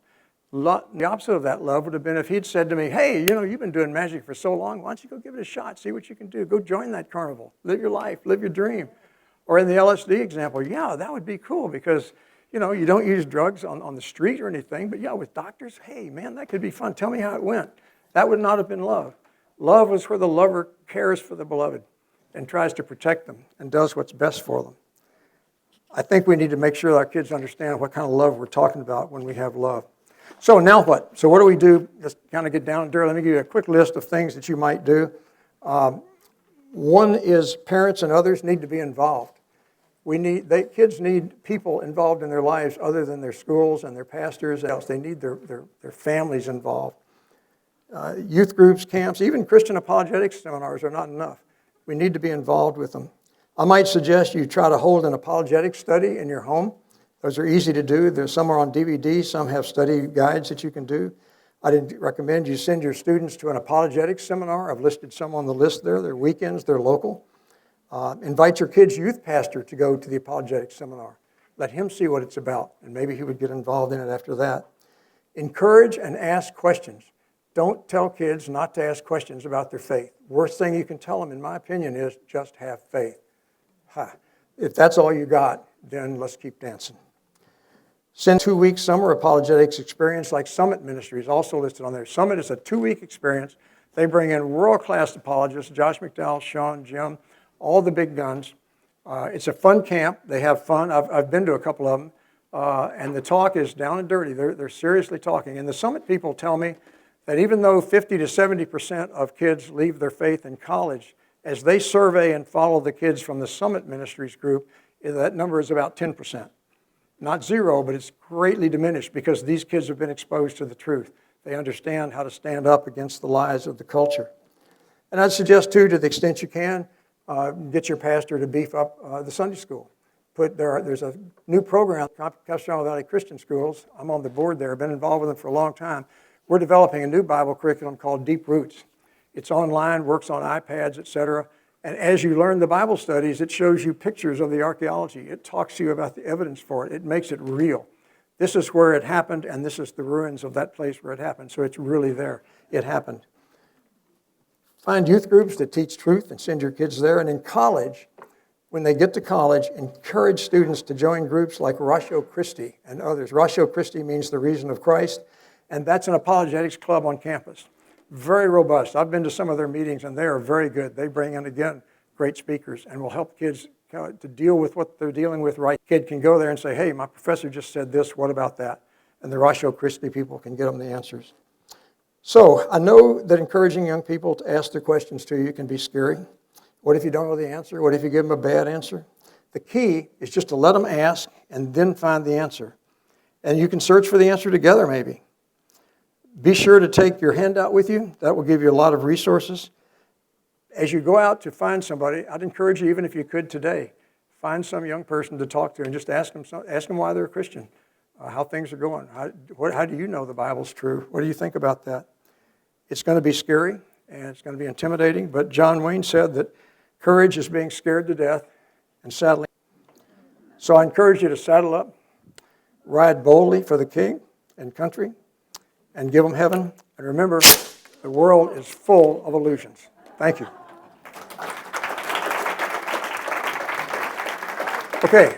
The opposite of that love would have been if he'd said to me, hey, you've been doing magic for so long. Why don't you go give it a shot, see what you can do. Go join that carnival. Live your life. Live your dream. Or in the LSD example, yeah, that would be cool because, you don't use drugs on the street or anything. But, yeah, with doctors, hey, man, that could be fun. Tell me how it went. That would not have been love. Love was where the lover cares for the beloved and tries to protect them and does what's best for them. I think we need to make sure our kids understand what kind of love we're talking about when we have love. So now what? So what do we do? Just kind of get down and dirty. Let me give you a quick list of things that you might do. One is parents and others need to be involved. Kids need people involved in their lives other than their schools and their pastors. Else they need their families involved. Youth groups, camps, even Christian apologetics seminars are not enough. We need to be involved with them. I might suggest you try to hold an apologetics study in your home. Those are easy to do. There's some are on DVD. Some have study guides that you can do. I'd recommend you send your students to an apologetics seminar. I've listed some on the list there. They're weekends. They're local. Invite your kid's youth pastor to go to the apologetics seminar. Let him see what it's about, and maybe he would get involved in it after that. Encourage and ask questions. Don't tell kids not to ask questions about their faith. Worst thing you can tell them, in my opinion, is just have faith. If that's all you got, then let's keep dancing. Send 2-week summer apologetics experience like Summit Ministries, also listed on there. Summit is a 2-week experience. They bring in world-class apologists, Josh McDowell, Sean, Jim, all the big guns. It's a fun camp. They have fun. I've been to a couple of them. And the talk is down and dirty. They're seriously talking. And the Summit people tell me that even though 50 to 70% of kids leave their faith in college, as they survey and follow the kids from the Summit Ministries group, that number is about 10%. Not zero, but it's greatly diminished because these kids have been exposed to the truth. They understand how to stand up against the lies of the culture. And I'd suggest, too, to the extent you can, get your pastor to beef up the Sunday school. There's a new program, Castellano Valley Christian Schools. I'm on the board there. I've been involved with them for a long time. We're developing a new Bible curriculum called Deep Roots. It's online, works on iPads, etc. And as you learn the Bible studies, it shows you pictures of the archaeology. It talks to you about the evidence for it. It makes it real. This is where it happened, and this is the ruins of that place where it happened. So it's really there. It happened. Find youth groups that teach truth and send your kids there. And in college, when they get to college, encourage students to join groups like Ratio Christi and others. Ratio Christi means the reason of Christ, and that's an apologetics club on campus. Very robust. I've been to some of their meetings, and they are very good. They bring in, again, great speakers and will help kids to deal with what they're dealing with right. Kid can go there and say, hey, my professor just said this, what about that? And the Ratio Christi people can get them the answers. So I know that encouraging young people to ask their questions to you can be scary. What if you don't know the answer? What if you give them a bad answer? The key is just to let them ask and then find the answer. And you can search for the answer together maybe. Be sure to take your handout with you. That will give you a lot of resources. As you go out to find somebody, I'd encourage you, even if you could today, find some young person to talk to and just ask them why they're a Christian, how things are going. How do you know the Bible's true? What do you think about that? It's going to be scary and it's going to be intimidating, but John Wayne said that courage is being scared to death and saddling. So I encourage you to saddle up, ride boldly for the King and country, and give them heaven. And remember, the world is full of illusions. Thank you. Okay.